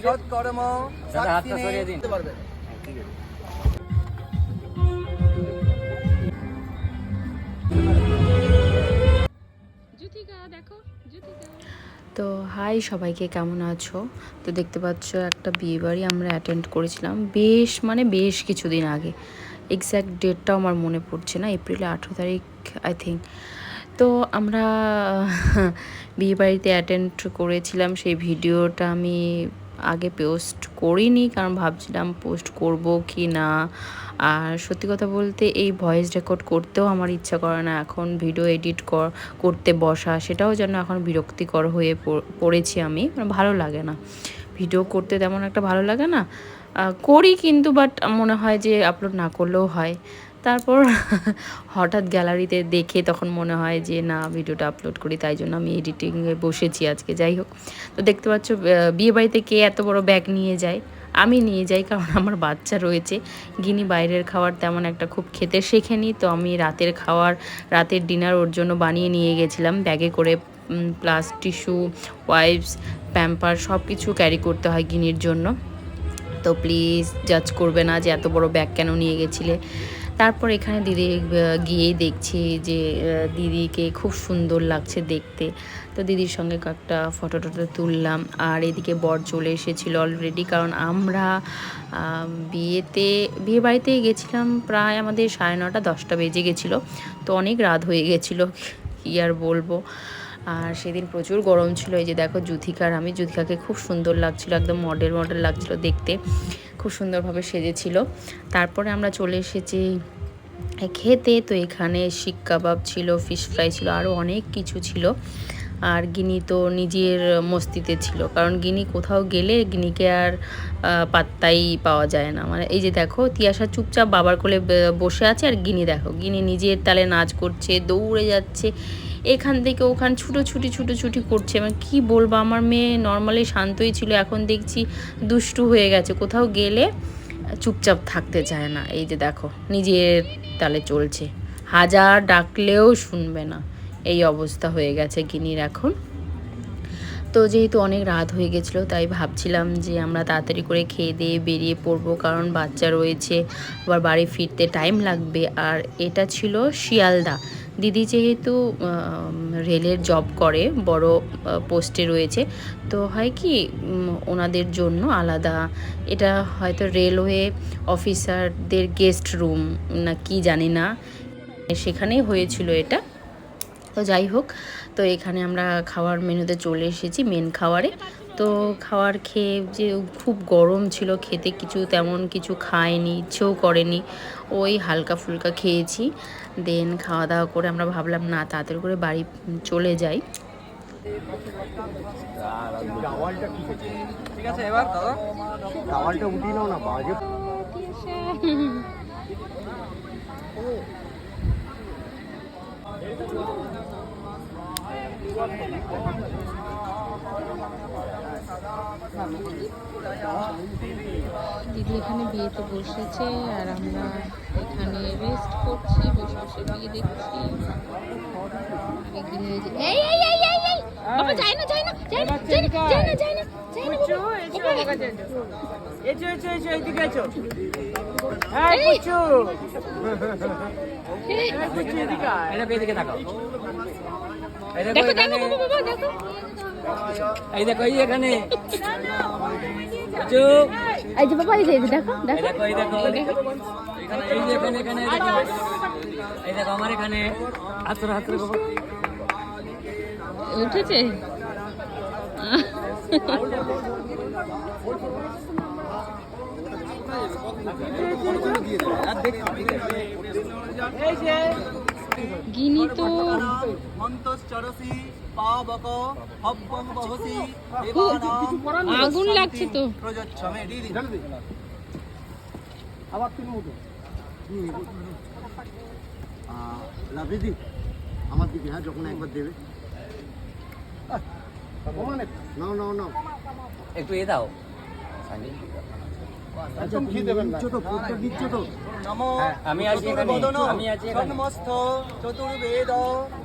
সৎকর্ম সাক্ষী নিতে পারবে। তো হাই সবাইকে, কেমন আছো? তো দেখতে পাচ্ছ একটা বিয়েবাড়ি আমরা অ্যাটেন্ড করেছিলাম বেশ কিছুদিন আগে। এক্স্যাক্ট ডেটটাও আমার মনে পড়ছে না, এপ্রিলে 18 তারিখ আই থিঙ্ক। তো আমরা বিয়েবাড়িতে অ্যাটেন্ড করেছিলাম, সেই ভিডিওটা আমি আগে পোস্ট করিনি, কারণ ভাবছিলাম পোস্ট করব কি না। আর সত্যি কথা বলতে এই ভয়েস রেকর্ড করতেও আমার ইচ্ছা করে না এখন, ভিডিও এডিট করতে বসা সেটাও যেন এখন বিরক্তিকর হয়ে পড়েছি আমি, মানে ভালো লাগে না ভিডিও করতে, তেমন একটা ভালো লাগে না। করি কিন্তু বাট মনে হয় যে আপলোড না করলেও হয়। তারপর হঠাৎ গ্যালারিতে দেখে তখন মনে হয় যে না, ভিডিওটা আপলোড করি, তাই জন্য আমি এডিটিংয়ে বসেছি আজকে। যাই হোক, তো দেখতে পাচ্ছ বিয়েবাড়িতে কে এত বড় ব্যাগ নিয়ে যায়? আমি নিয়ে যাই, কারণ আমার বাচ্চা রয়েছে। গিনি বাইরের খাবার তেমন একটা খুব খেতে শেখেনি, তো আমি রাতের ডিনার ওর জন্য বানিয়ে নিয়ে গেছিলাম ব্যাগে করে। প্লাস টিস্যু, ওয়াইপস, প্যাম্পার সব কিছু ক্যারি করতে হয় গিনির জন্য। তো প্লিজ জাজ করবে না যে এত বড় ব্যাগ কেন নিয়ে গেছিলে। তারপর এখানে দিদি গিয়েই দেখছি যে দিদিকে খুব সুন্দর লাগছে দেখতে, তো দিদির সঙ্গে কয়েকটা ফটো তুললাম। আর এদিকে বর চলে এসেছিলো অলরেডি, কারণ আমরা বিয়ে বাড়িতেই গেছিলাম প্রায় আমাদের 9:30 10টা বেজে গেছিলো, তো অনেক রাত হয়ে গেছিলো, কী আর বলবো। আর সেদিন প্রচুর গরম ছিল। এই যে দেখো জুথিকাকে খুব সুন্দর লাগছিল, একদম মডেল লাগছিল দেখতে, খুব সুন্দরভাবে সেজেছিল। তারপরে আমরা চলে এসেছি খেতে। তো এখানে শিক কাবাব ছিল, ফিশ ফ্রাই ছিল, আরও অনেক কিছু ছিল। আর গিনি তো নিজের মস্তিতে ছিল, কারণ গিনি কোথাও গেলে গিনিকে আর পাত্তাই পাওয়া যায় না। মানে এই যে দেখো, তিয়াশা চুপচাপ বাবার কোলে বসে আছে, আর গিনি নিজের তালে নাচ করছে, দৌড়ে যাচ্ছে এখান থেকে ওখান, ছুটোছুটি করছে। মানে কী বলবো, আমার মেয়ে নর্মালি শান্তই ছিল, এখন দেখছি দুষ্টু হয়ে গেছে, কোথাও গেলে চুপচাপ থাকতে চায় না। এই যে দেখো, নিজের তালে চলছে, হাজার ডাকলেও শুনবে না, এই অবস্থা হয়ে গেছে গিনির এখন। তো যেহেতু অনেক রাত হয়ে গেছিলো, তাই ভাবছিলাম যে আমরা তাড়াতাড়ি করে খেয়ে দিয়ে বেরিয়ে পড়বো, কারণ বাচ্চা রয়েছে, আবার বাড়ি ফিরতে টাইম লাগবে। আর এটা ছিল শিয়ালদা। দিদি যেহেতু রেলের জব করে, বড় পোস্টে রয়েছে, তো হয় কি ওনাদের জন্য আলাদা, এটা হয়তো রেলওয়ে অফিসারদের গেস্ট রুম না কি জানি না, সেখানেই হয়েছিল এটা। তো যাই হোক, তো এখানে আমরা খাওয়ার মেনুতে চলে এসেছি, মেন খাওয়ারে। তো খাওয়ার খেয়ে যে খুব গরম ছিল, খেতে তেমন কিছু খায়নি, ইচ্ছেও করেনি, ওই হালকা ফুলকা খেয়েছি। দেন খাওয়া দাওয়া করে আমরা ভাবলাম না, তাড়াতাড়ি করে বাড়ি চলে যাই। ঠিক আছে, এবার দাদা টাওয়ালটা উঠিয়ে নাও না, বাজে। দিদি এখানে বিয়েতে বসেছে, আর আমরা এখানে রেস্ট করছি, বসে বসে বিয়ে দেখছি। বাবা যায় না এই দেখো, এই এখানে এই যে বাবা, এই যে দেখো আমার এখানে উঠেছে। গিনি তো আগুন লাগছে তো। দিদি আমার দিদি, হ্যাঁ যখন একবার দেবে নাও একটু এ দাও। আমি আছি সমস্ত চতুর্বেদ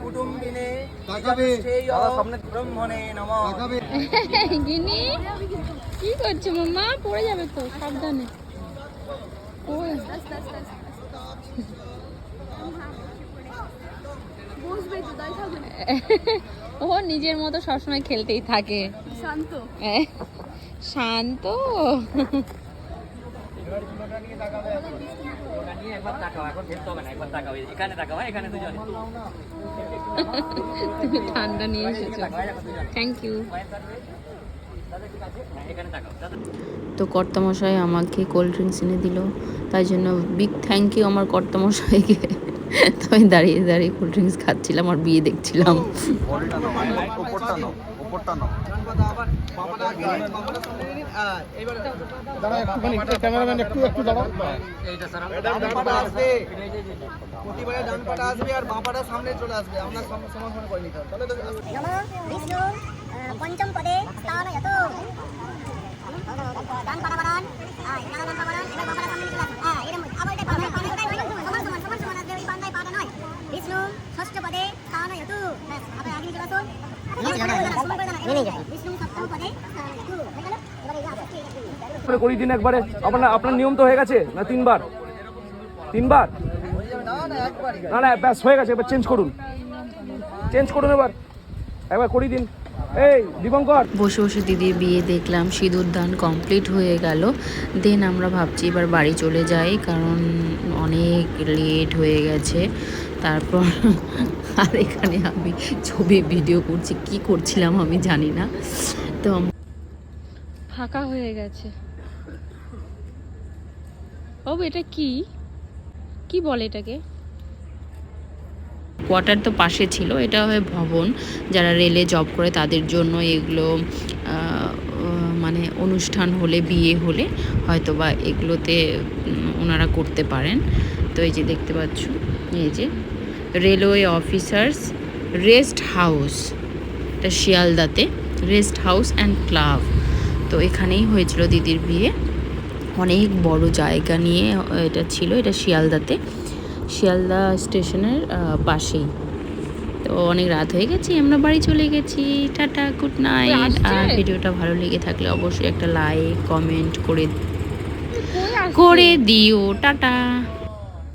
কুটুম্বিনে ব্রহ্মণে নমঃ। কি করছো মাম্মা? পড়ে যাবে তো, সাবধানে। ওই ও নিজের মতো সবসময় খেলতেই থাকে, শান্ত শান্ত। তুমি ঠান্ডা নিয়ে এসেছো, থ্যাংক ইউ। তো কর্তামশাই আমাকে কোল্ড ড্রিঙ্কস এনে দিল, তাই জন্য বিগ থ্যাংক ইউ আমার কর্তামশাইকে। তো আমি দাঁড়িয়ে দাঁড়িয়ে কোল্ড ড্রিঙ্কস খাচ্ছিলাম আর বিয়ে দেখছিলাম। পঞ্চম পদে স্থানয়তু ডান পাটা বাড়ান, ডান পাটা বাড়ান, এবার বাম পাটা সামনে চলে আসুন। এরকম আবার এটা পাটা সমান সমান আসবে, ওই বান্দায় পাটা নয়। বিষ্ণু ষষ্ঠ পদে স্থানয়তু, ব্যাস আবার আগে চলে আসুন। বিষ্ণু সপ্তম পদে স্থানয়তু, হয়ে গেল। এবারে এই করি দিন একবারে। আপনার নিয়ম তো হয়ে গেছে না? তিনবার না না, ব্যাস হয়ে গেছে, এবার চেঞ্জ করুন এবার একবার করি দিন। এই দীপঙ্কর, বসে বসে দিদির বিয়ে দেখলাম, সিঁদুর দান কমপ্লিট হয়ে গেল। দেন আমরা ভাবছি এবার বাড়ি চলে যাই, কারণ অনেক লেট হয়ে গেছে। তারপর আর এখানে আমি ছবি ভিডিও করছি, কি করছিলাম আমি জানি না। তো ফাঁকা হয়ে গেছে। ও এটা কি বলে এটাকে? কোয়ার্টার তো পাশে ছিল, এটা হয় ভবন, যারা রেলে জব করে তাদের জন্য এগুলো মানে অনুষ্ঠান হলে, বিয়ে হলে হয়তো বা এগুলোতে ওনারা করতে পারেন। তো এই যে দেখতে পাচ্ছ, এই যে রেলওয়ে অফিসার্স রেস্ট হাউস, এটা শিয়ালদাতে রেস্ট হাউস অ্যান্ড ক্লাব। তো এখানেই হয়েছিল দিদির বিয়ে, অনেক বড় জায়গা নিয়ে এটা ছিল। এটা শিয়ালদা স্টেশনের পাশেই। তো অনেক রাত হয়ে গেছে, আমরা বাড়ি চলে গেছি। Tata, good night. আর ভিডিওটা ভালো লেগে থাকলে অবশ্যই একটা লাইক কমেন্ট করে দিও। টাটা।